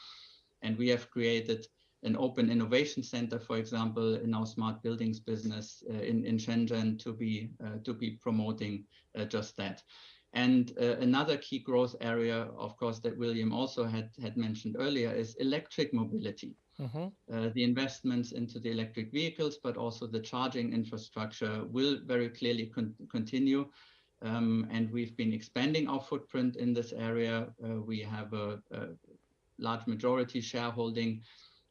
Speaker 4: And we have created an open innovation center, for example, in our smart buildings business in Shenzhen to be promoting just that. And another key growth area, of course, that William also had mentioned earlier is electric mobility. The investments into the electric vehicles, but also the charging infrastructure will very clearly continue. And we've been expanding our footprint in this area. We have a large majority shareholding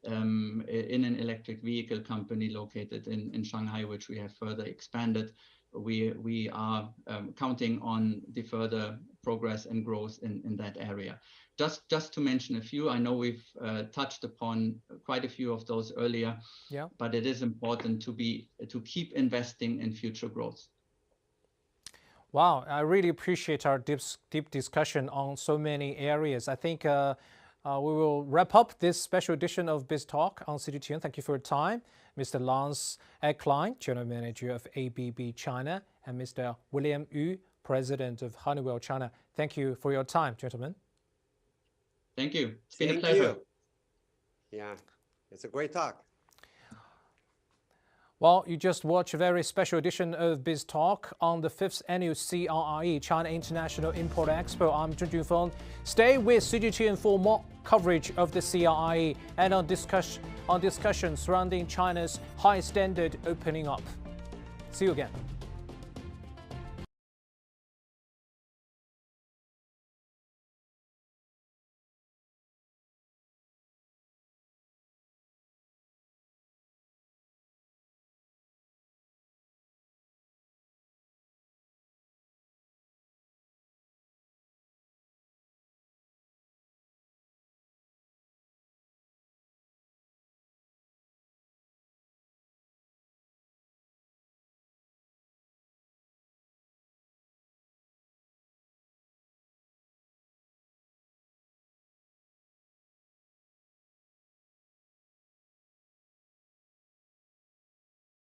Speaker 4: in an electric vehicle company located in Shanghai, which we have further expanded. We are counting on the further progress and growth in that area. Just to mention a few, I know we've touched upon quite a few of those earlier, but it is important to keep investing in future growth.
Speaker 2: Wow, I really appreciate our deep discussion on so many areas. I think we will wrap up this special edition of Biz Talk on CGTN. Thank you for your time. Mr. Lance Ecklein, General Manager of ABB China, and Mr. William Yu, President of Honeywell China. Thank you for your time, gentlemen.
Speaker 4: Thank you. It's been a pleasure.
Speaker 3: Yeah, it's a great talk.
Speaker 2: Well, you just watched a very special edition of Biz Talk on the 5th Annual CIIE, China International Import Expo. I'm Zheng Junfeng. Stay with CGTN for more coverage of the CIIE and on discussion surrounding China's high standard opening up. See you again.